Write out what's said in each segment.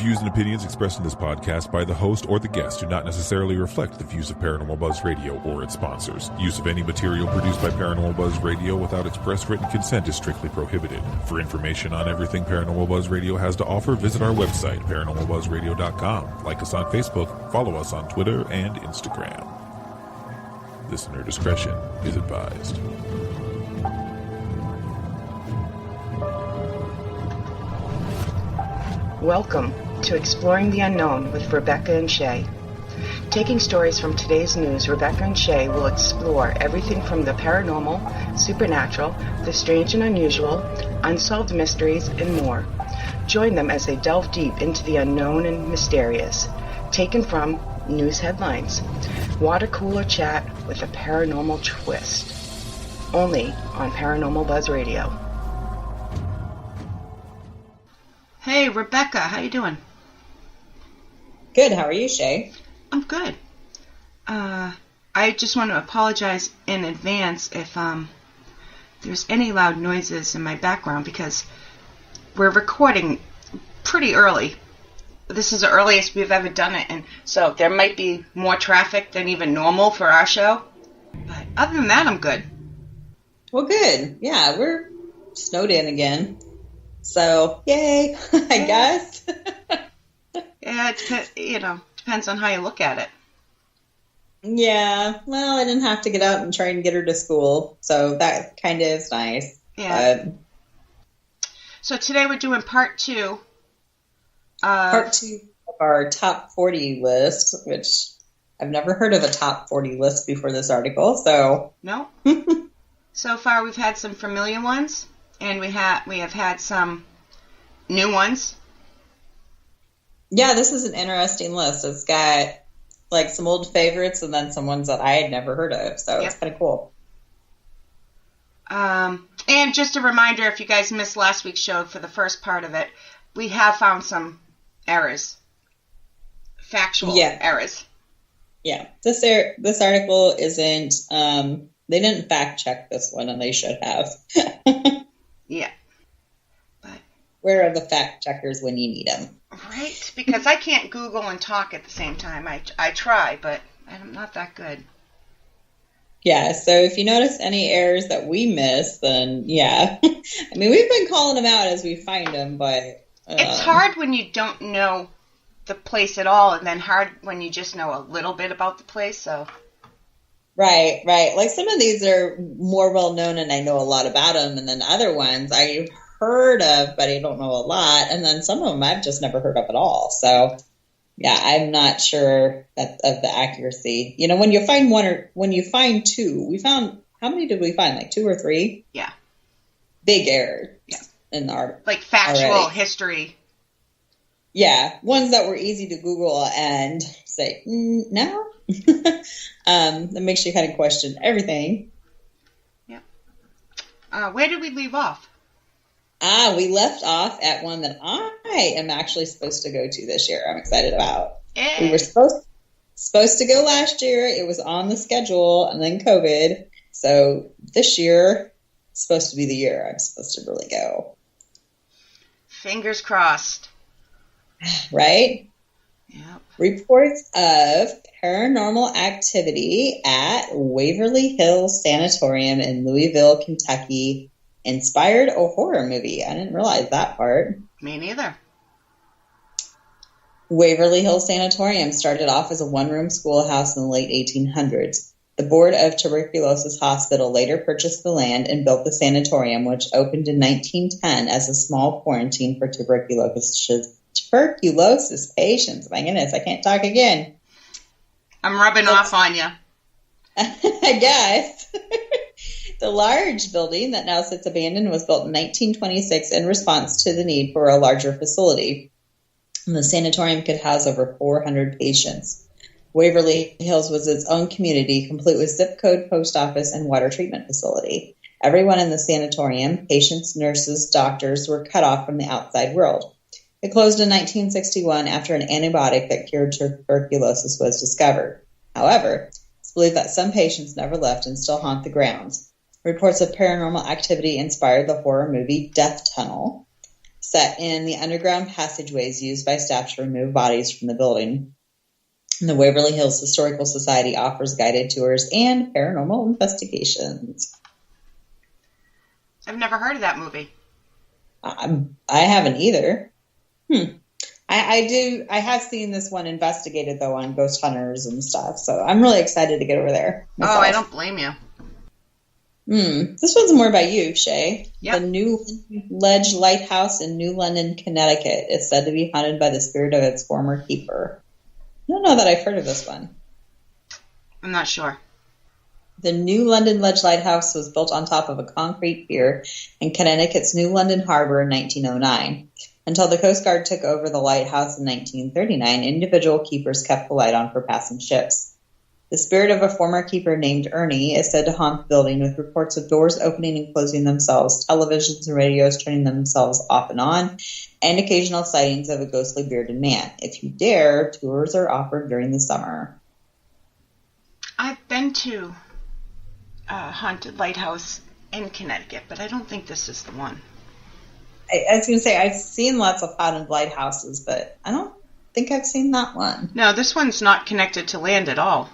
views and opinions expressed in this podcast by the host or the guest do not necessarily reflect the views of Paranormal Buzz Radio or its sponsors. Use of any material produced by Paranormal Buzz Radio without express written consent is strictly prohibited. For information on everything Paranormal Buzz Radio has to offer, visit our website, paranormalbuzzradio.com. Like us on Facebook, follow us on Twitter and Instagram. Listener discretion is advised. Welcome to Exploring the Unknown with Rebecca and Shay. Taking stories from today's news, Rebecca and Shay will explore everything from the paranormal, supernatural, the strange and unusual, unsolved mysteries, and more. Join them as they delve deep into the unknown and mysterious. Taken from news headlines. Water cooler chat with a paranormal twist. Only on Paranormal Buzz Radio. Hey, Rebecca, how you doing? Good. How are you, Shay? I'm good. I just want to apologize in advance if there's any loud noises in my background because we're recording pretty early. This is the earliest we've ever done it, and so there might be more traffic than even normal for our show. But other than that, I'm good. Well, good. Yeah, we're snowed in again. So, yay, I guess. Yeah, depends on how you look at it. Yeah, well, I didn't have to get out and try and get her to school, so that kind of is nice. Yeah. So today we're doing part two. Part two of our top 40 list, which I've never heard of a top 40 list before this article, so. No. So far we've had some familiar ones. And we have had some new ones. Yeah, this is an interesting list. It's got like some old favorites and then some ones that I had never heard of. So It's kind of cool. And just a reminder, if you guys missed last week's show for the first part of it, we have found some errors. Factual errors. Yeah. This article isn't, they didn't fact check this one and they should have. Yeah. But where are the fact checkers when you need them? Right, because I can't Google and talk at the same time. I try, but I'm not that good. Yeah, so if you notice any errors that we miss, then yeah. I mean, we've been calling them out as we find them, but... It's hard when you don't know the place at all, and then hard when you just know a little bit about the place, so... Right. Like some of these are more well known and I know a lot about them. And then other ones I've heard of, but I don't know a lot. And then some of them I've just never heard of at all. So yeah, I'm not sure of the accuracy. You know, when you find one or when you find two, we found, how many did we find? Like 2 or 3? Yeah. Big errors in the article. Like factual history. Yeah. Ones that were easy to Google and say, no. That makes you kind of question everything. Yeah. Where did we leave off? We left off at one that I am actually supposed to go to this year. I'm excited about. Hey. We were supposed to go last year. It was on the schedule, and then COVID. So this year is supposed to be the year I'm supposed to really go. Fingers crossed. Right? Yeah. Reports of paranormal activity at Waverly Hills Sanatorium in Louisville, Kentucky inspired a horror movie. I didn't realize that part. Me neither. Waverly Hills Sanatorium started off as a one-room schoolhouse in the late 1800s. The Board of Tuberculosis Hospital later purchased the land and built the sanatorium, which opened in 1910 as a small quarantine for tuberculosis patients. My goodness, I can't talk again. I'm rubbing off on you. I guess. The large building that now sits abandoned was built in 1926 in response to the need for a larger facility. And the sanatorium could house over 400 patients. Waverly Hills was its own community, complete with zip code, post office, and water treatment facility. Everyone in the sanatorium, patients, nurses, doctors, were cut off from the outside world. It closed in 1961 after an antibiotic that cured tuberculosis was discovered. However, it's believed that some patients never left and still haunt the grounds. Reports of paranormal activity inspired the horror movie Death Tunnel. set in the underground passageways used by staff to remove bodies from the building. And the Waverly Hills Historical Society offers guided tours and paranormal investigations. I've never heard of that movie. I haven't either. I have seen this one investigated, though, on ghost hunters and stuff. So I'm really excited to get over there myself. Oh, I don't blame you. This one's more about you, Shay. Yep. The New Ledge Lighthouse in New London, Connecticut is said to be haunted by the spirit of its former keeper. I don't know that I've heard of this one. I'm not sure. The New London Ledge Lighthouse was built on top of a concrete pier in Connecticut's New London Harbor in 1909. Until the Coast Guard took over the lighthouse in 1939, individual keepers kept the light on for passing ships. The spirit of a former keeper named Ernie is said to haunt the building, with reports of doors opening and closing themselves, televisions and radios turning themselves off and on, and occasional sightings of a ghostly bearded man. If you dare, tours are offered during the summer. I've been to a haunted lighthouse in Connecticut, but I don't think this is the one. I was going to say, I've seen lots of haunted lighthouses, but I don't think I've seen that one. No, this one's not connected to land at all.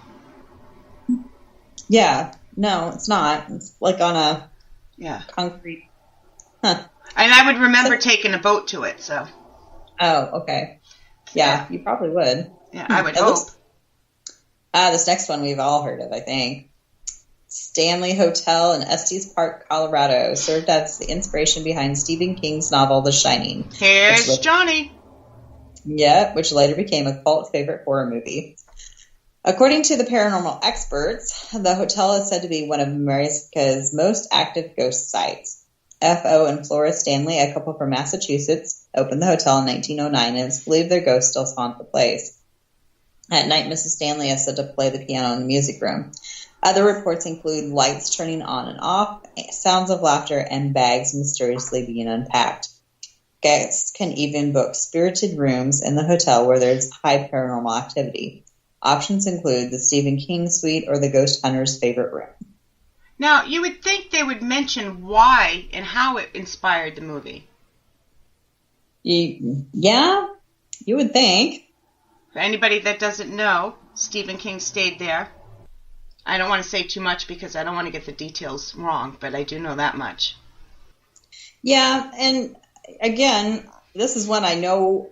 Yeah, no, it's not. It's like on a concrete. Huh. And I would remember taking a boat to it, so. Oh, okay. Yeah, you probably would. Yeah, I would hope. This next one we've all heard of, I think. Stanley Hotel in Estes Park, Colorado, served as the inspiration behind Stephen King's novel The Shining. Here's Johnny. Yeah, which later became a cult favorite horror movie. According to the paranormal experts, the hotel is said to be one of America's most active ghost sites. F.O. and Flora Stanley, a couple from Massachusetts, opened the hotel in 1909, and it's believed their ghosts still haunt the place. At night, Mrs. Stanley is said to play the piano in the music room. Other reports include lights turning on and off, sounds of laughter, and bags mysteriously being unpacked. Guests can even book spirited rooms in the hotel where there's high paranormal activity. Options include the Stephen King suite or the ghost hunter's favorite room. Now, you would think they would mention why and how it inspired the movie. Yeah, you would think. For anybody that doesn't know, Stephen King stayed there. I don't want to say too much because I don't want to get the details wrong, but I do know that much. Yeah, and again, this is one I know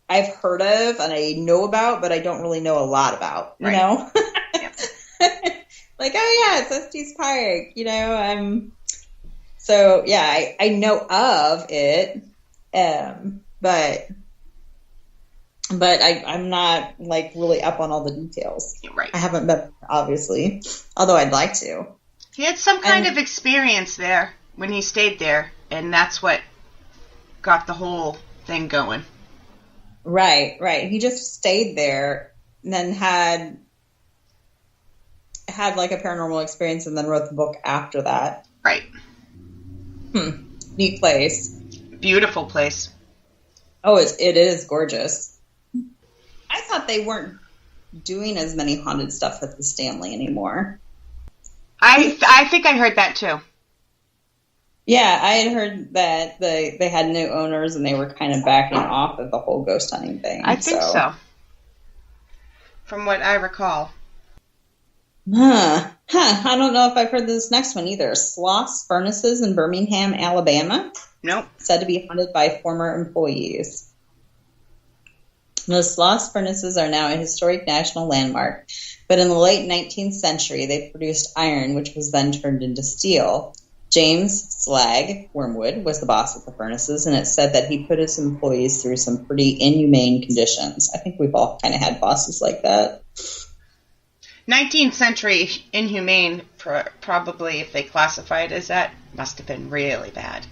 I've heard of and I know about, but I don't really know a lot about, you know? Like, oh yeah, it's Estes Park, you know? So, yeah, I know of it, but I'm not, like, really up on all the details. Right. I haven't been, obviously, although I'd like to. He had some kind of experience there when he stayed there, and that's what got the whole thing going. Right. He just stayed there and then had like a paranormal experience and then wrote the book after that. Right. Neat place. Beautiful place. Oh, it is gorgeous. I thought they weren't doing as many haunted stuff at the Stanley anymore. I think I heard that too. Yeah, I had heard that they had new owners and they were kind of backing off of the whole ghost hunting thing. I think so. From what I recall. I don't know if I've heard this next one either. Sloss Furnaces in Birmingham, Alabama. Nope. Said to be haunted by former employees. The Sloss Furnaces are now a historic national landmark, but in the late 19th century, they produced iron, which was then turned into steel. James Slag, Wormwood, was the boss of the furnaces, and it's said that he put his employees through some pretty inhumane conditions. I think we've all kind of had bosses like that. 19th century inhumane, probably, if they classify it as that, must have been really bad.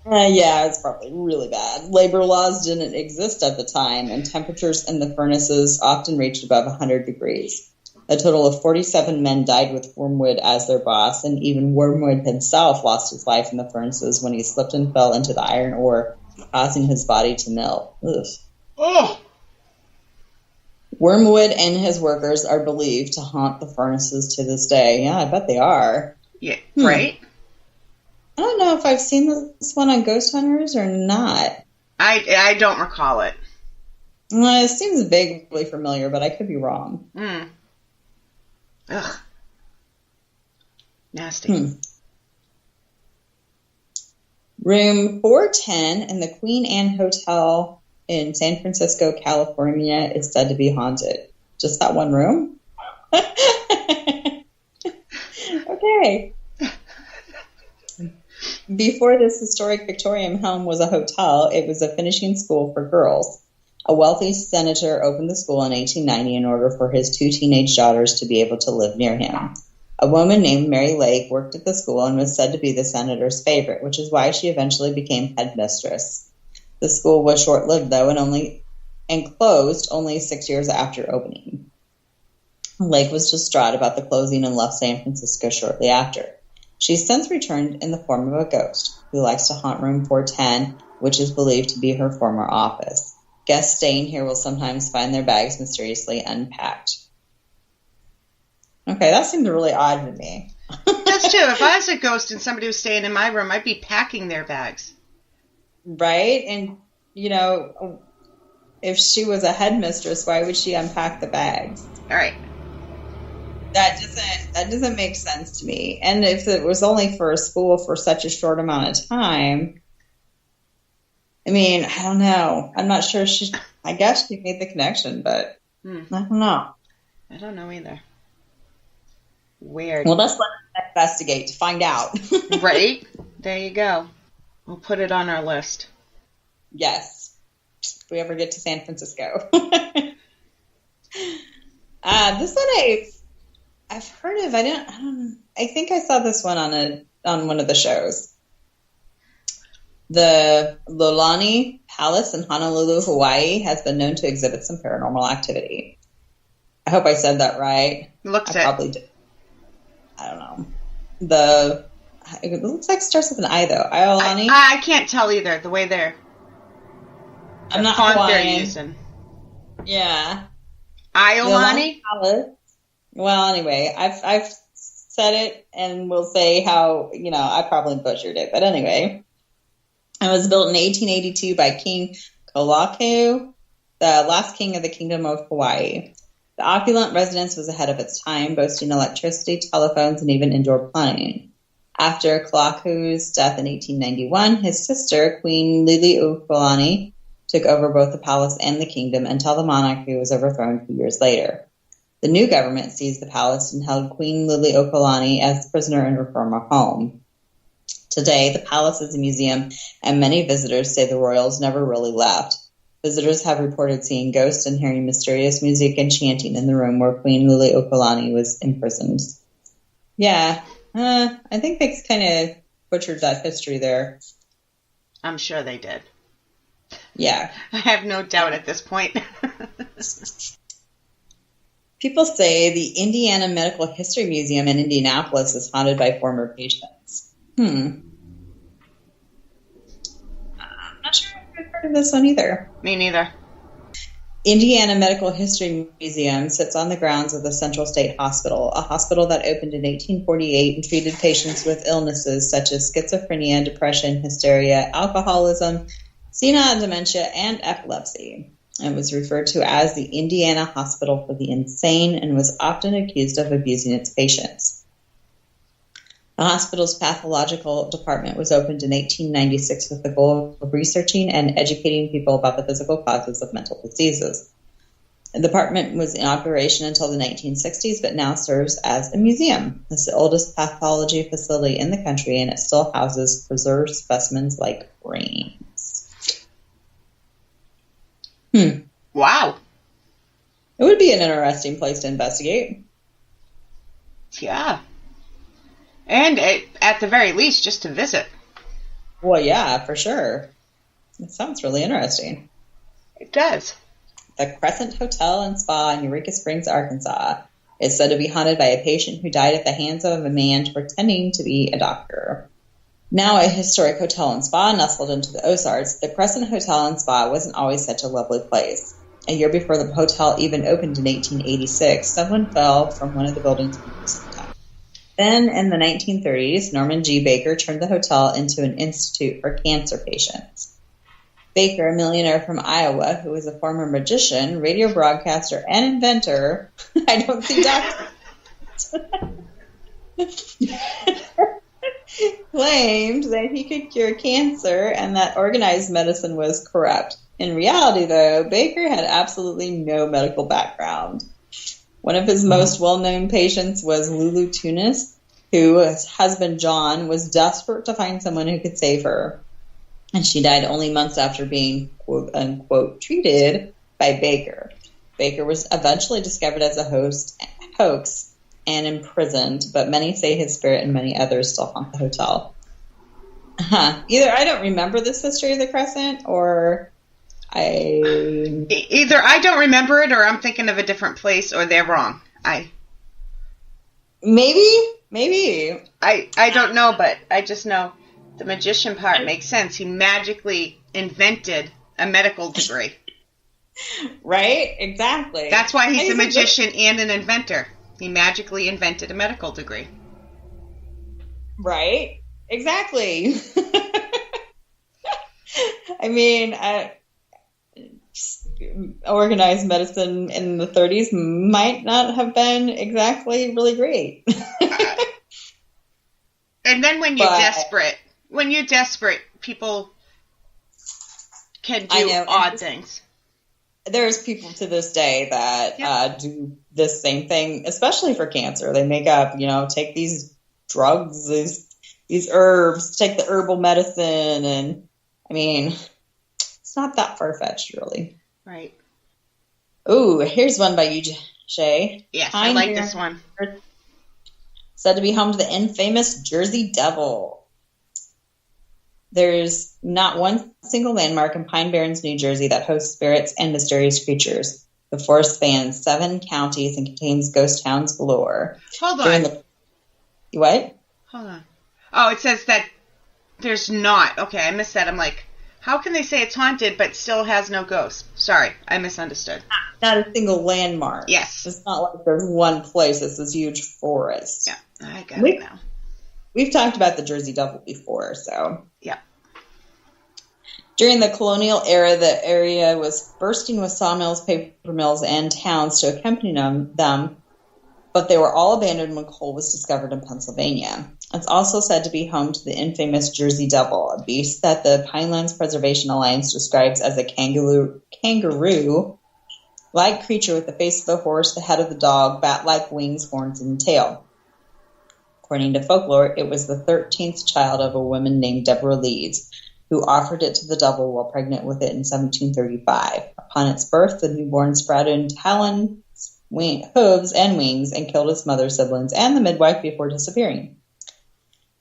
Yeah, it's probably really bad. Labor laws didn't exist at the time, and temperatures in the furnaces often reached above 100 degrees. A total of 47 men died with Wormwood as their boss, and even Wormwood himself lost his life in the furnaces when he slipped and fell into the iron ore, causing his body to melt. Ugh. Oh! Wormwood and his workers are believed to haunt the furnaces to this day. Yeah, I bet they are. Yeah, right? I don't know if I've seen this one on Ghost Hunters or not. I don't recall it. Well, it seems vaguely familiar, but I could be wrong. Ugh. Nasty. Room 410 in the Queen Anne Hotel in San Francisco, California is said to be haunted. Just that one room? Okay. Before this historic Victorian home was a hotel, it was a finishing school for girls. A wealthy senator opened the school in 1890 in order for his 2 teenage daughters to be able to live near him. A woman named Mary Lake worked at the school and was said to be the senator's favorite, which is why she eventually became headmistress. The school was short-lived, though, and closed only 6 years after opening. Lake was distraught about the closing and left San Francisco shortly after. She's since returned in the form of a ghost who likes to haunt room 410, which is believed to be her former office. Guests staying here will sometimes find their bags mysteriously unpacked. Okay, that seemed really odd to me. That's true. If I was a ghost and somebody was staying in my room, I'd be packing their bags. Right? And, if she was a headmistress, why would she unpack the bags? All right. That doesn't make sense to me. And if it was only for a school for such a short amount of time, I mean, I don't know. I'm not sure I guess she made the connection, but I don't know. I don't know either. Weird. Well, let's investigate to find out. Right? There you go. We'll put it on our list. Yes. If we ever get to San Francisco. This one I've heard of. I think I saw this one on one of the shows. The Lolani Palace in Honolulu, Hawaii, has been known to exhibit some paranormal activity. I hope I said that right. Probably did. I don't know. It looks like it starts with an I, though. Iolani? I can't tell either, the way they're... I'm not font Hawaiian. they're using. Yeah. Iolani? Well, anyway, I've said it, and we'll say how, I probably butchered it. But anyway, it was built in 1882 by King Kalaku, the last king of the Kingdom of Hawaii. The opulent residence was ahead of its time, boasting electricity, telephones, and even indoor plumbing. After Kalaku's death in 1891, his sister, Queen Liliuokalani, took over both the palace and the kingdom until the monarchy was overthrown 2 years later. The new government seized the palace and held Queen Liliuokalani as prisoner in her former home. Today, the palace is a museum, and many visitors say the royals never really left. Visitors have reported seeing ghosts and hearing mysterious music and chanting in the room where Queen Liliuokalani was imprisoned. Yeah, I think they kind of butchered that history there. I'm sure they did. Yeah. I have no doubt at this point. People say the Indiana Medical History Museum in Indianapolis is haunted by former patients. I'm not sure if I've heard of this one either. Me neither. Indiana Medical History Museum sits on the grounds of the Central State Hospital, a hospital that opened in 1848 and treated patients with illnesses such as schizophrenia, depression, hysteria, alcoholism, senile dementia, and epilepsy. It was referred to as the Indiana Hospital for the Insane and was often accused of abusing its patients. The hospital's pathological department was opened in 1896 with the goal of researching and educating people about the physical causes of mental diseases. The department was in operation until the 1960s, but now serves as a museum. It's the oldest pathology facility in the country, and it still houses preserved specimens like brains. Wow. It would be an interesting place to investigate. Yeah. And at the very least, just to visit. Well, yeah, for sure. It sounds really interesting. It does. The Crescent Hotel and Spa in Eureka Springs, Arkansas, is said to be haunted by a patient who died at the hands of a man pretending to be a doctor. Now a historic hotel and spa nestled into the Ozarks, the Crescent Hotel and Spa wasn't always such a lovely place. A year before the hotel even opened in 1886, someone fell from one of the buildings. Then in the 1930s, Norman G. Baker turned the hotel into an institute for cancer patients. Baker, a millionaire from Iowa who was a former magician, radio broadcaster, and inventor, I don't see doctor, claimed that he could cure cancer and that organized medicine was corrupt. In reality, though, Baker had absolutely no medical background. One of his most well-known patients was Lulu Tunis, whose husband John was desperate to find someone who could save her. And she died only months after being, quote unquote, treated by Baker. Baker was eventually discovered as a hoax and imprisoned, but many say his spirit and many others still haunt the hotel. Either I don't remember this history of the Crescent, or Either I don't remember it, or I'm thinking of a different place, or they're wrong. Maybe. I don't know, but I just know the magician part makes sense. He magically invented a medical degree. Right? Exactly. That's why he's a magician and an inventor. He magically invented a medical degree. Right? Exactly. I mean, organized medicine in the 30s might not have been exactly really great. And then when you're desperate, people can do odd things. There's people to this day that do this same thing, especially for cancer. They make up, take these drugs, these herbs, take the herbal medicine, and I mean, it's not that far-fetched, really. Right. Ooh, here's one by you, Shay. Yes, I like this one. Said to be home to the infamous Jersey Devil. There's not one single landmark in Pine Barrens, New Jersey that hosts spirits and mysterious creatures. The forest spans 7 counties and contains ghost towns galore. Hold on. What? Hold on. Oh, it says that there's not. Okay, I missed that. I'm like, how can they say it's haunted but still has no ghosts? Sorry, I misunderstood. Not a single landmark. Yes. It's not like there's one place. It's this huge forest. Yeah, I got it now. We've talked about the Jersey Devil before, so. Yeah. During the colonial era, the area was bursting with sawmills, paper mills, and towns to accompany them, but they were all abandoned when coal was discovered in Pennsylvania. It's also said to be home to the infamous Jersey Devil, a beast that the Pinelands Preservation Alliance describes as a kangaroo-like creature with the face of a horse, the head of the dog, bat-like wings, horns, and tail. According to folklore, it was the 13th child of a woman named Deborah Leeds, who offered it to the devil while pregnant with it in 1735. Upon its birth, the newborn sprouted talons, hooves, and wings, and killed its mother, siblings, and the midwife before disappearing.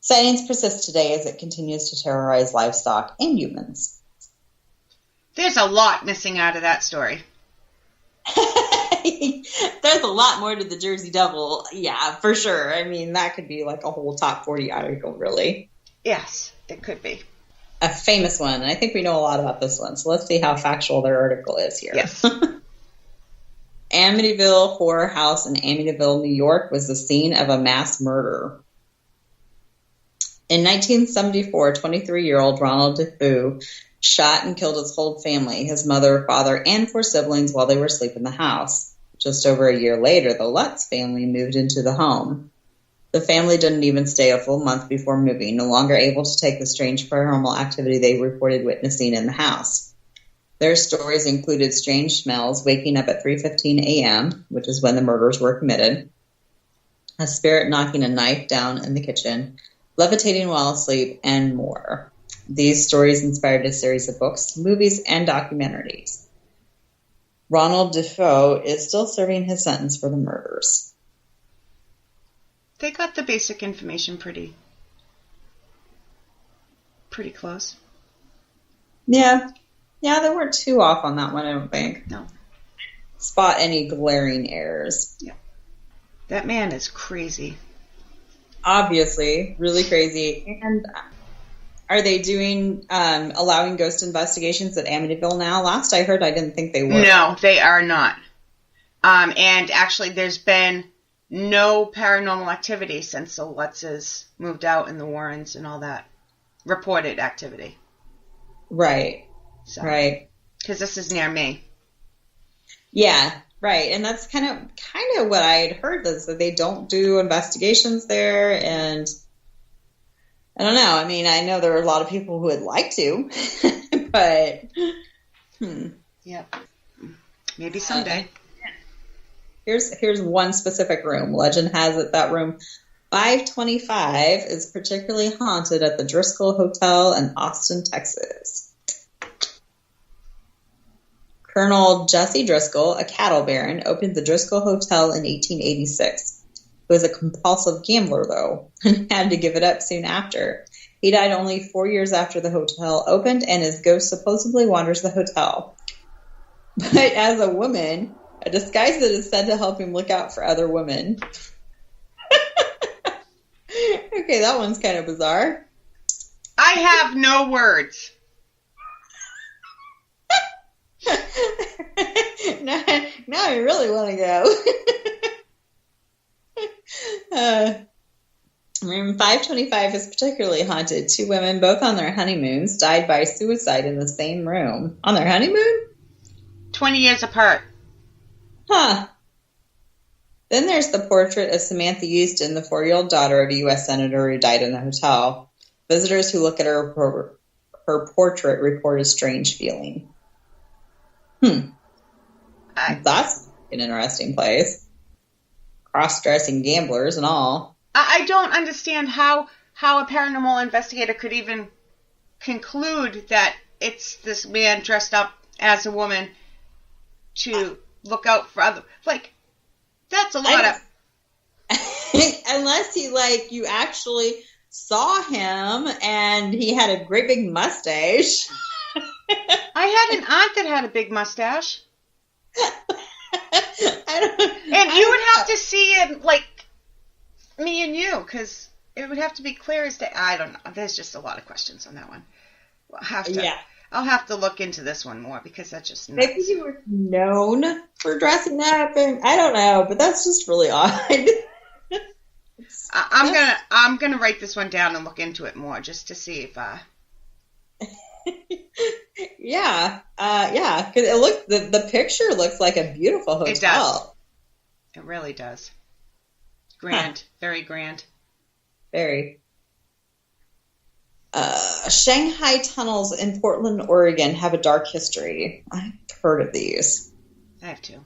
Sightings persist today as it continues to terrorize livestock and humans. There's a lot missing out of that story. There's a lot more to the Jersey Devil, yeah, for sure. I mean, that could be like a whole top 40 article, really. Yes, it could be. A famous one, and I think we know a lot about this one, so let's see how factual their article is here. Yes. Amityville Horror House in Amityville, New York was the scene of a mass murder. In 1974, 23-year-old Ronald Defoe shot and killed his whole family, his mother, father, and 4 siblings while they were asleep in the house. Just over a year later, the Lutz family moved into the home. The family didn't even stay a full month before moving, no longer able to take the strange paranormal activity they reported witnessing in the house. Their stories included strange smells, waking up at 3:15 a.m., which is when the murders were committed, a spirit knocking a knife down in the kitchen, levitating while asleep, and more. These stories inspired a series of books, movies, and documentaries. Ronald Defoe is still serving his sentence for the murders. They got the basic information pretty close. Yeah, they weren't too off on that one, I don't think. No. Spot any glaring errors. Yeah. That man is crazy. Obviously, really crazy. And are they doing, allowing ghost investigations at Amityville now? Last I heard, I didn't think they were. No, they are not. And actually, there's been no paranormal activity since the Lutzes moved out and the Warrens and all that. Reported activity. Right. So, right. Because this is near me. Yeah, right. And that's kind of what I had heard, is that they don't do investigations there. And I don't know. I mean, I know there are a lot of people who would like to, but Yep. Maybe someday. Here's one specific room. Legend has it that room 525 is particularly haunted at the Driscoll Hotel in Austin, Texas. Colonel Jesse Driscoll, a cattle baron, opened the Driscoll Hotel in 1886. He was a compulsive gambler, though, and had to give it up soon after. He died only 4 years after the hotel opened, and his ghost supposedly wanders the hotel. But as a woman, a disguise that is said to help him look out for other women. Okay, that one's kind of bizarre. I have no words. Now I really want to go. Room 525 is particularly haunted. 2 women, both on their honeymoons, died by suicide in the same room. On their honeymoon? 20 years apart. Huh. Then there's the portrait of Samantha Houston, the 4-year-old daughter of a U.S. senator who died in the hotel. Visitors who look at her portrait report a strange feeling. That's an interesting place. Cross-dressing gamblers and all. I don't understand how a paranormal investigator could even conclude that it's this man dressed up as a woman to look out for other. Like, that's a lot of. Unless you actually saw him and he had a great big mustache. I had an aunt that had a big mustache. And you would have to see it like me and you, because it would have to be clear as day. I don't know. There's just a lot of questions on that one. I'll have to look into this one more, because that's just nuts. Maybe you were known for dressing up, and I don't know, but that's just really odd. I'm gonna write this one down and look into it more, just to see if. Yeah, because the picture looks like a beautiful hotel. It does. It really does. Grand, very grand. Very. Shanghai tunnels in Portland, Oregon have a dark history. I've heard of these. I have too.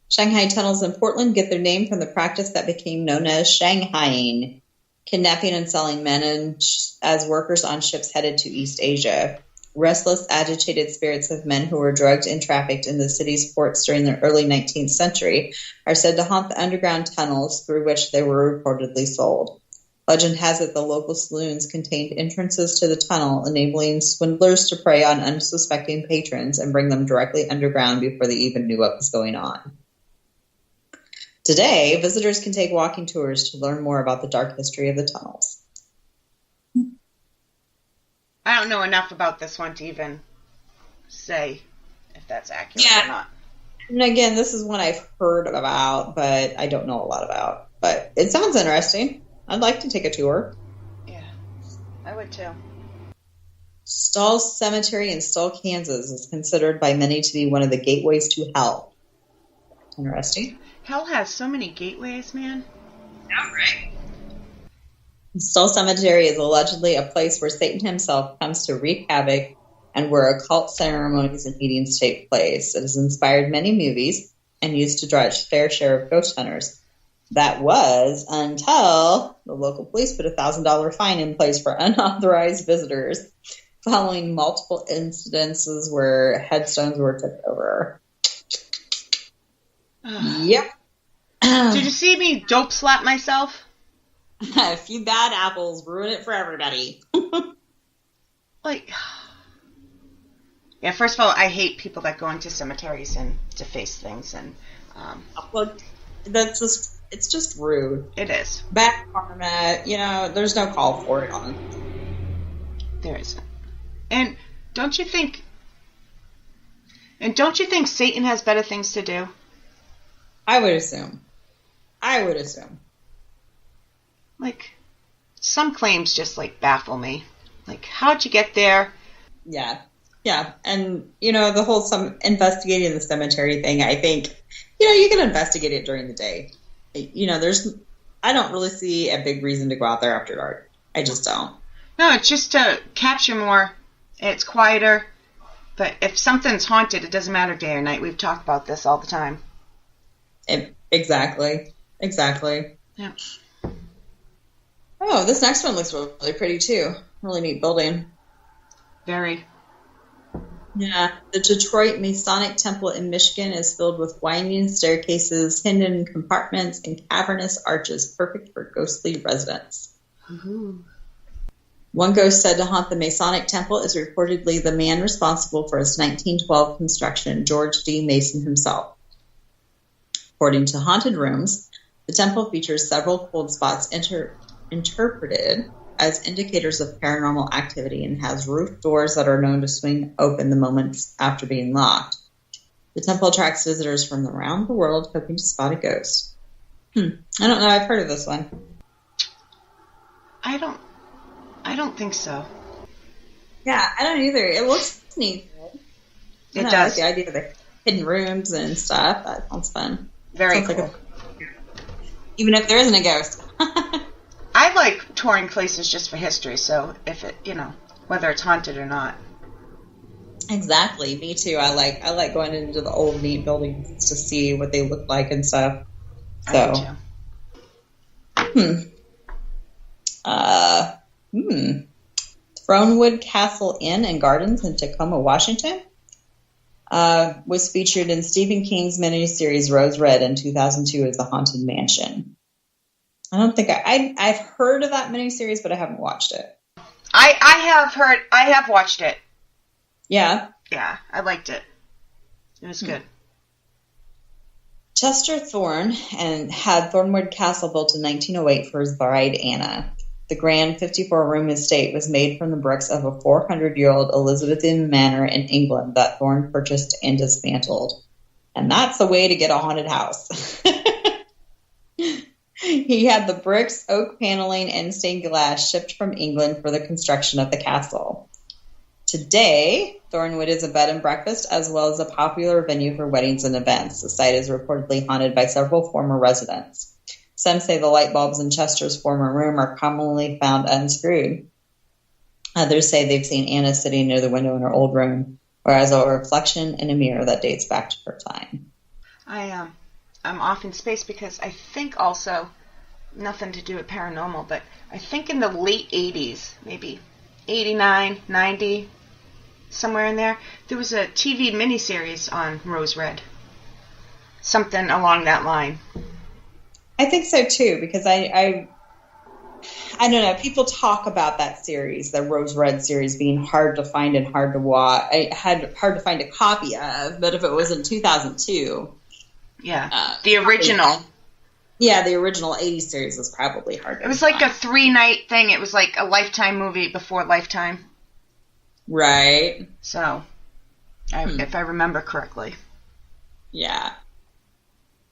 Shanghai tunnels in Portland get their name from the practice that became known as Shanghaiing, kidnapping and selling men as workers on ships headed to East Asia. Restless, agitated spirits of men who were drugged and trafficked in the city's ports during the early 19th century are said to haunt the underground tunnels through which they were reportedly sold. Legend has it the local saloons contained entrances to the tunnel, enabling swindlers to prey on unsuspecting patrons and bring them directly underground before they even knew what was going on. Today, visitors can take walking tours to learn more about the dark history of the tunnels. I don't know enough about this one to even say if that's accurate or not. And again, this is one I've heard about, but I don't know a lot about. But it sounds interesting. I'd like to take a tour. Yeah, I would too. Stull Cemetery in Stull, Kansas is considered by many to be one of the gateways to hell. Interesting. Hell has so many gateways, man. Yeah, right. Stull Cemetery is allegedly a place where Satan himself comes to wreak havoc and where occult ceremonies and meetings take place. It has inspired many movies and used to draw its fair share of ghost hunters. That was until the local police put a $1,000 fine in place for unauthorized visitors following multiple incidences where headstones were tipped over. Yep. Did you see me dope slap myself? A few bad apples ruin it for everybody. First of all, I hate people that go into cemeteries and deface things, and well, it's just rude. It is. Bad karma, there's no call for it on. There isn't. And don't you think Satan has better things to do? I would assume. I would assume. Like, some claims just, like, baffle me. Like, how'd you get there? Yeah. Yeah. And, the whole investigating the cemetery thing, I think, you can investigate it during the day. I don't really see a big reason to go out there after dark. I just don't. No, it's just to capture more. It's quieter. But if something's haunted, it doesn't matter day or night. We've talked about this all the time. Exactly. Yeah. Oh, this next one looks really pretty, too. Really neat building. Very. Yeah. The Detroit Masonic Temple in Michigan is filled with winding staircases, hidden compartments, and cavernous arches, perfect for ghostly residents. Ooh. One ghost said to haunt the Masonic Temple is reportedly the man responsible for its 1912 construction, George D. Mason himself. According to Haunted Rooms, the temple features several cold spots interpreted as indicators of paranormal activity and has roof doors that are known to swing open the moments after being locked. The temple attracts visitors from around the world hoping to spot a ghost. I don't know. I've heard of this one. I don't think so. Yeah, I don't either. It looks neat. It does. Like the idea of the hidden rooms and stuff. That sounds fun. Very sounds cool. Even if there isn't a ghost. I like touring places just for history, so if it, whether it's haunted or not. Exactly. Me too. I like going into the old neat buildings to see what they look like and stuff. So. I do too. Thronewood Castle Inn and Gardens in Tacoma, Washington, was featured in Stephen King's miniseries Rose Red in 2002 as a haunted mansion. I don't think I've heard of that miniseries, but I haven't watched it. I have watched it. Yeah? Yeah, I liked it. It was good. Chester Thorne had Thornwood Castle built in 1908 for his bride Anna. The grand 54-room estate was made from the bricks of a 400-year-old Elizabethan manor in England that Thorne purchased and dismantled. And that's the way to get a haunted house. He had the bricks, oak paneling, and stained glass shipped from England for the construction of the castle. Today, Thornwood is a bed and breakfast as well as a popular venue for weddings and events. The site is reportedly haunted by several former residents. Some say the light bulbs in Chester's former room are commonly found unscrewed. Others say they've seen Anna sitting near the window in her old room, whereas a reflection in a mirror that dates back to her time. I'm off in space because I think also, nothing to do with paranormal, but I think in the late 80s, maybe 89, 90, somewhere in there was a TV miniseries on Rose Red. Something along that line. I think so too, because I don't know. People talk about that series, the Rose Red series, being hard to find and hard to watch. I had hard to find a copy of, but if it was in 2002, yeah, the original. Yeah, the original 80s series was probably hard to It was find. like a 3-night thing. It was like a Lifetime movie before Lifetime. Right. So, if I remember correctly. Yeah.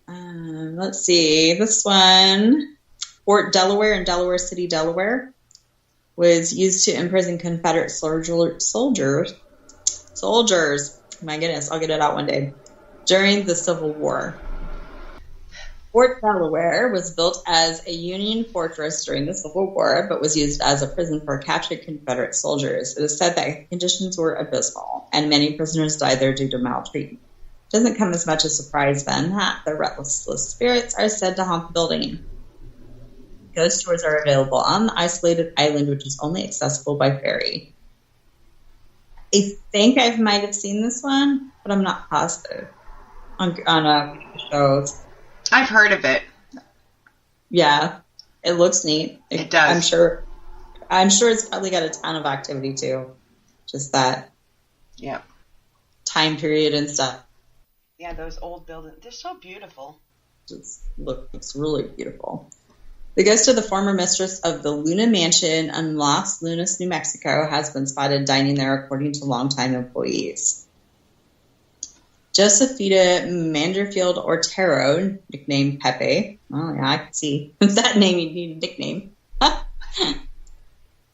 Let's see. This one, Fort Delaware in Delaware City, Delaware, was used to imprison Confederate soldiers. My goodness, I'll get it out one day. During the Civil War. Fort Delaware was built as a Union fortress during the Civil War, but was used as a prison for captured Confederate soldiers. It is said that conditions were abysmal, and many prisoners died there due to maltreatment. It doesn't come as much a surprise then that the restless spirits are said to haunt the building. Ghost tours are available on the isolated island, which is only accessible by ferry. I think I might have seen this one, but I'm not positive on shows. I've heard of it. Yeah, it looks neat. It does. I'm sure it's probably got a ton of activity too. Just that time period and stuff. Yeah, those old buildings, they're so beautiful. Just looks really beautiful. The ghost of the former mistress of the Luna Mansion in Los Lunas, New Mexico, has been spotted dining there, according to longtime employees. Josephita Manderfield Ortero, nicknamed Pepe. Oh, yeah, I can see. With that name, you need a nickname.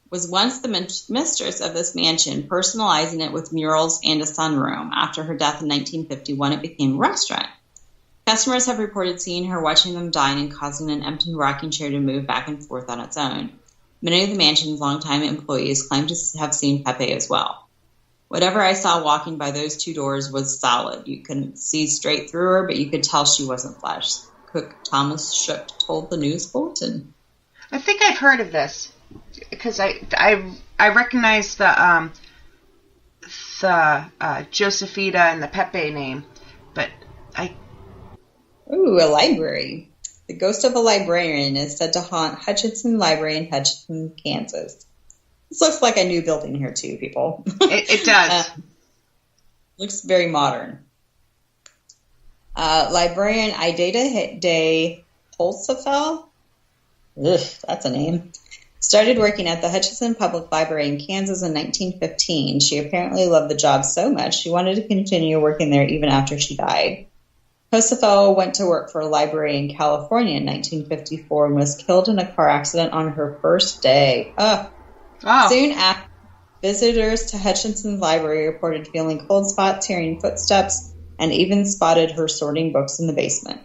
Was once the mistress of this mansion, personalizing it with murals and a sunroom. After her death in 1951, it became a restaurant. Customers have reported seeing her watching them dine and causing an empty rocking chair to move back and forth on its own. Many of the mansion's longtime employees claim to have seen Pepe as well. Whatever I saw walking by those two doors was solid. You couldn't see straight through her, but you could tell she wasn't flesh. Cook Thomas Shook told the news bulletin. I think I've heard of this because I recognize the Josephita and the Pepe name, but Ooh, a library. The ghost of a librarian is said to haunt Hutchinson Library in Hutchinson, Kansas. This looks like a new building here too, people. It does. Looks very modern. Librarian Idata de Holzapfel, that's a name, started working at the Hutchinson Public Library in Kansas in 1915. She apparently loved the job so much she wanted to continue working there even after she died. Holzapfel went to work for a library in California in 1954 and was killed in a car accident on her first day. Wow. Soon after, visitors to Hutchinson's library reported feeling cold spots, hearing footsteps, and even spotted her sorting books in the basement.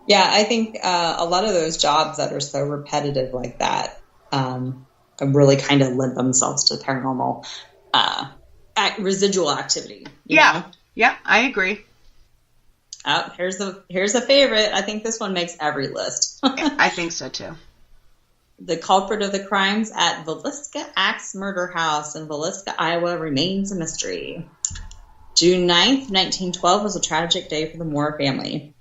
Yeah, I think a lot of those jobs that are so repetitive like that really kind of lend themselves to paranormal residual activity. You know? Yeah, I agree. Oh, here's a favorite. I think this one makes every list. I think so too. The culprit of the crimes at Villisca Axe Murder House in Villisca, Iowa remains a mystery. June 9th, 1912 was a tragic day for the Moore family.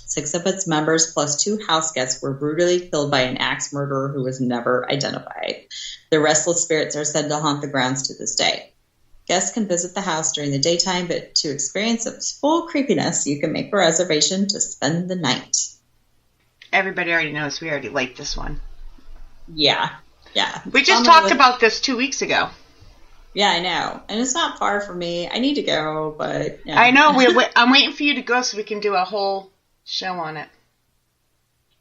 6 of its members plus 2 house guests were brutally killed by an axe murderer who was never identified. The restless spirits are said to haunt the grounds to this day. Guests can visit the house during the daytime, but to experience its full creepiness, you can make a reservation to spend the night. Everybody already knows we already liked this one. Yeah. We just talked about this 2 weeks ago. Yeah, I know. And it's not far from me. I need to go, but... Yeah. I know. I'm waiting for you to go so we can do a whole show on it.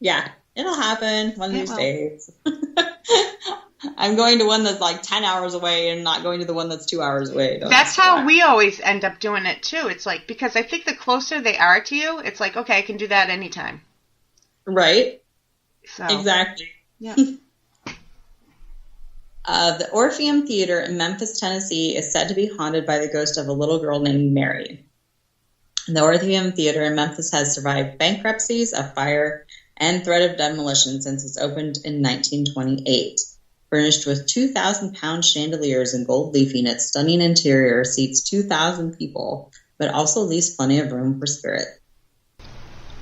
Yeah, it'll happen one of these days. I'm going to one that's like 10 hours away and not going to the one that's 2 hours away. That's how we always end up doing it, too. It's like, because I think the closer they are to you, it's like, okay, I can do that anytime. Right. So. Exactly. Yeah. The Orpheum Theater in Memphis, Tennessee is said to be haunted by the ghost of a little girl named Mary. The Orpheum Theater in Memphis has survived bankruptcies, a fire, and threat of demolition since it's opened in 1928. Furnished with 2,000-pound chandeliers and gold leafing, its stunning interior seats 2,000 people, but also leaves plenty of room for spirit.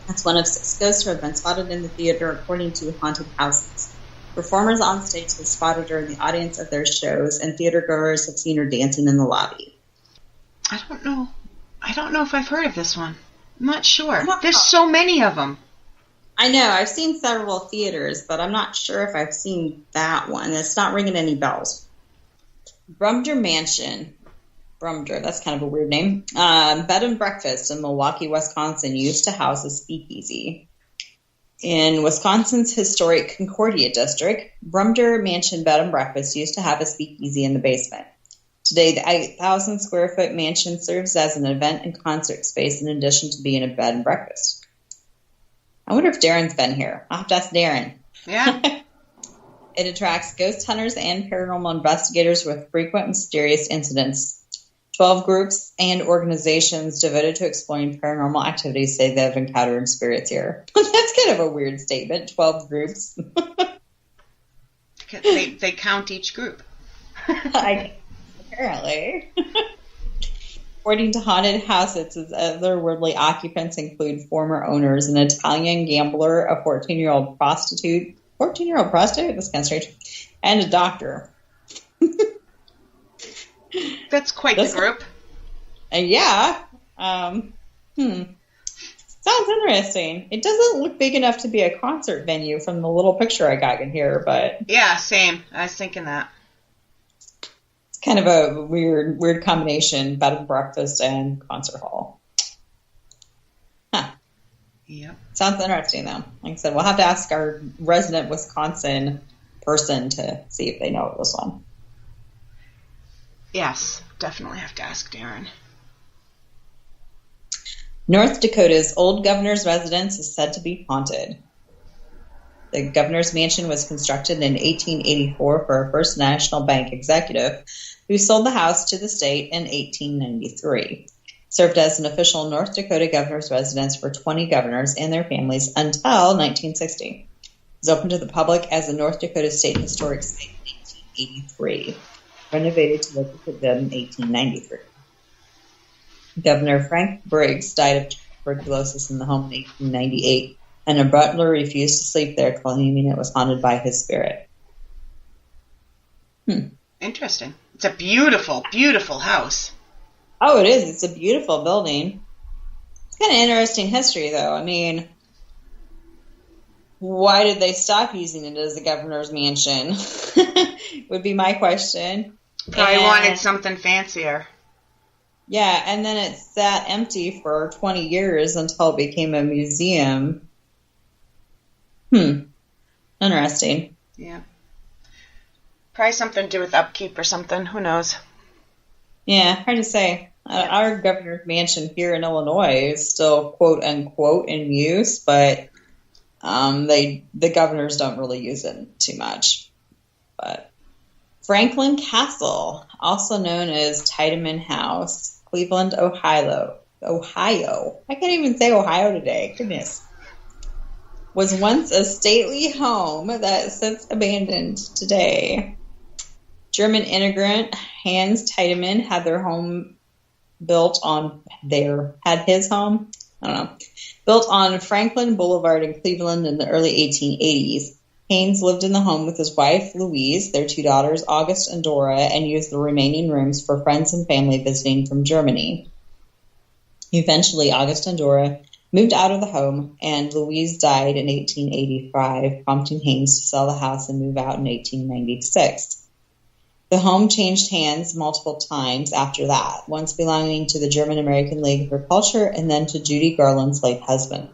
That's one of 6 ghosts who have been spotted in the theater, according to Haunted Houses. Performers on stage have spotted her in the audience of their shows, and theatergoers have seen her dancing in the lobby. I don't know if I've heard of this one. I'm not sure. There's so many of them. I know. I've seen several theaters, but I'm not sure if I've seen that one. It's not ringing any bells. Brumder Mansion. Brumder, that's kind of a weird name. Bed and breakfast in Milwaukee, Wisconsin used to house a speakeasy. In Wisconsin's historic Concordia district, Brumder Mansion Bed and Breakfast used to have a speakeasy in the basement. Today, the 8,000 square foot mansion serves as an event and concert space in addition to being a bed and breakfast. I wonder if Darren's been here. I'll have to ask Darren. Yeah. It attracts ghost hunters and paranormal investigators with frequent mysterious incidents. 12 groups and organizations devoted to exploring paranormal activities say they have encountered spirits here. That's kind of a weird statement, 12 groups. they count each group. Apparently. According to Haunted Houses, its otherworldly occupants include former owners, an Italian gambler, a 14-year-old prostitute. 14-year-old prostitute? That's kind of strange. And a doctor. That's quite the group. Yeah. Sounds interesting. It doesn't look big enough to be a concert venue from the little picture I got in here, but... Yeah, same. I was thinking that. Kind of a weird combination, bed and breakfast and concert hall. Huh. Yep. Sounds interesting, though. Like I said, we'll have to ask our resident Wisconsin person to see if they know this one. Yes, definitely have to ask Darren. North Dakota's old governor's residence is said to be haunted. The governor's mansion was constructed in 1884 for a First National Bank executive who sold the house to the state in 1893. Served as an official North Dakota governor's residence for 20 governors and their families until 1960. It was opened to the public as a North Dakota State Historic Site in 1883, renovated to look at them in 1893. Governor Frank Briggs died of tuberculosis in the home in 1898, and a butler refused to sleep there, claiming it was haunted by his spirit. Interesting. It's a beautiful, beautiful house. Oh, it is. It's a beautiful building. It's kind of interesting history, though. I mean, why did they stop using it as the governor's mansion? Would be my question. Probably wanted something fancier. Yeah, and then it sat empty for 20 years until it became a museum. Interesting. Yeah. Probably something to do with upkeep or something. Who knows? Yeah, hard to say. Our governor's mansion here in Illinois is still quote unquote in use, but the governors don't really use it too much. But Franklin Castle, also known as Tiedemann House, Cleveland, Ohio. I can't even say Ohio today. Goodness. Was once a stately home that sits abandoned today. German immigrant Hans Tiedemann had his home built on Franklin Boulevard in Cleveland in the early 1880s. Haynes lived in the home with his wife, Louise, their two daughters, August and Dora, and used the remaining rooms for friends and family visiting from Germany. Eventually, August and Dora moved out of the home, and Louise died in 1885, prompting Haynes to sell the house and move out in 1896. The home changed hands multiple times after that, once belonging to the German-American League for Culture and then to Judy Garland's late husband.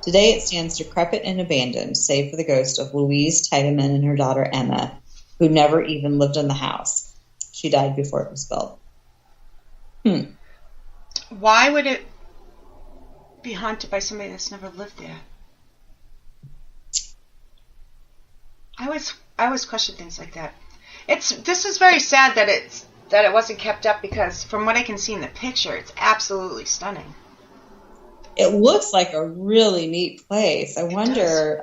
Today it stands decrepit and abandoned, save for the ghost of Louise Tiedemann and her daughter Emma, who never even lived in the house. She died before it was built. Why would it be haunted by somebody that's never lived there? I always question things like that. This is very sad that it wasn't kept up, because from what I can see in the picture, it's absolutely stunning. It looks like a really neat place. I wonder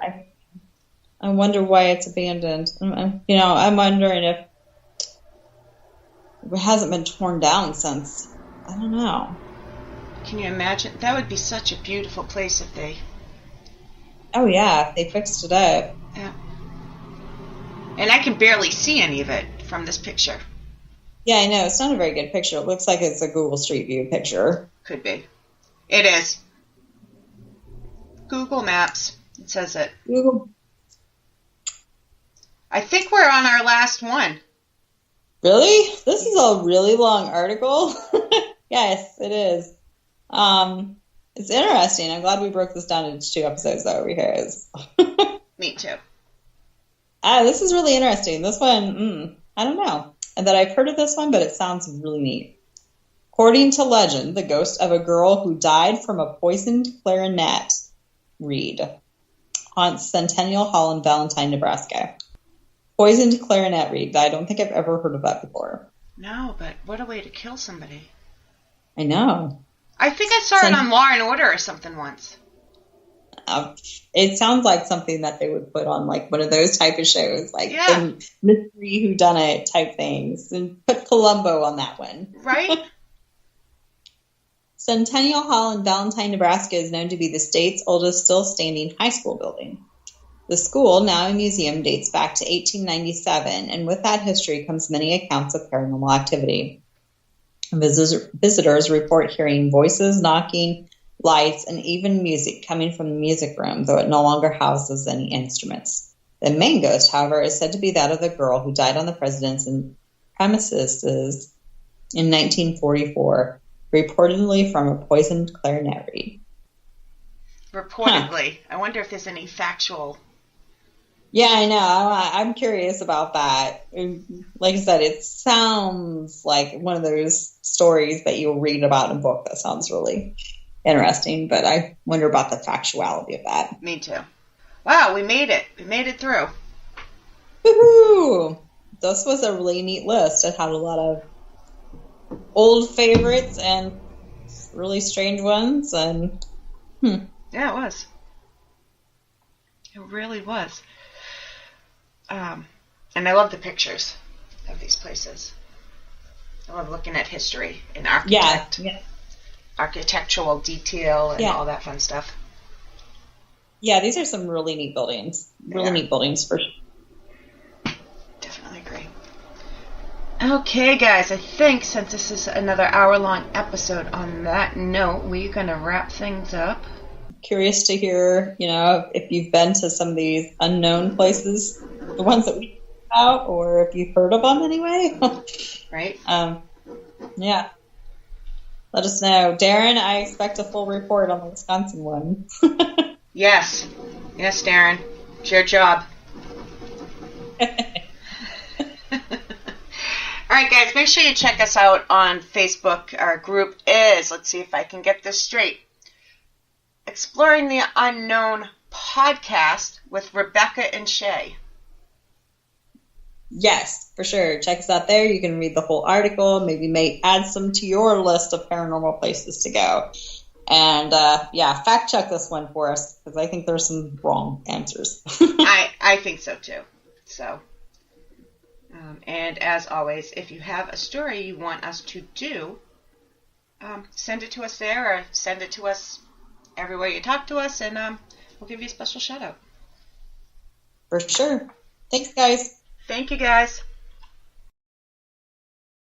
why it's abandoned. I'm wondering if it hasn't been torn down since. I don't know. Can you imagine? That would be such a beautiful place if they... Oh, yeah, if they fixed it up. Yeah. And I can barely see any of it from this picture. Yeah, I know. It's not a very good picture. It looks like it's a Google Street View picture. Could be. It is. Google Maps. It says it. Google. I think we're on our last one. Really? This is a really long article. Yes, it is. It's interesting. I'm glad we broke this down into 2 episodes, though, because... Me too. This is really interesting. This one, I don't know. And that I've heard of this one, but it sounds really neat. According to legend, the ghost of a girl who died from a poisoned clarinet reed haunts Centennial Hall in Valentine, Nebraska. Poisoned clarinet reed. I don't think I've ever heard of that before. No, but what a way to kill somebody. I know. I think I saw it on Law and Order or something once. It sounds like something that they would put on like one of those type of shows, like the mystery whodunit type things, and put Columbo on that one. Right? Centennial Hall in Valentine, Nebraska is known to be the state's oldest still standing high school building. The school, now a museum, dates back to 1897, and with that history comes many accounts of paranormal activity. Visitors report hearing voices, knocking, lights, and even music coming from the music room, though it no longer houses any instruments. The main ghost, however, is said to be that of the girl who died on the premises in 1944, reportedly from a poisoned clarinet reed. Reportedly. I wonder if there's any factual... Yeah, I know. I'm curious about that. Like I said, it sounds like one of those stories that you'll read about in a book. That sounds really interesting, but I wonder about the factuality of that. Me too. Wow, we made it. We made it through. Woohoo! This was a really neat list. It had a lot of old favorites and really strange ones. And Yeah, it was. It really was. And I love the pictures of these places. I love looking at history and architectural detail and all that fun stuff. Yeah, these are some really neat buildings. Really neat buildings for sure. Definitely agree. Okay, guys, I think since this is another hour-long episode, on that note, we're going to wrap things up. Curious to hear, if you've been to some of these unknown places, the ones that we talked about, or if you've heard of them anyway. Right. Yeah. Let us know. Darren, I expect a full report on the Wisconsin one. Yes. Yes, Darren. It's your job. All right, guys, make sure you check us out on Facebook. Our group is, let's see if I can get this straight, Exploring the Unknown Podcast with Rebecca and Shay. Yes, for sure. Check us out there. You can read the whole article. Maybe may add some to your list of paranormal places to go. And, fact check this one for us, because I think there's some wrong answers. I think so, too. So, and as always, if you have a story you want us to do, send it to us there, or send it to us everywhere you talk to us, and we'll give you a special shout-out. For sure. Thanks, guys. Thank you, guys.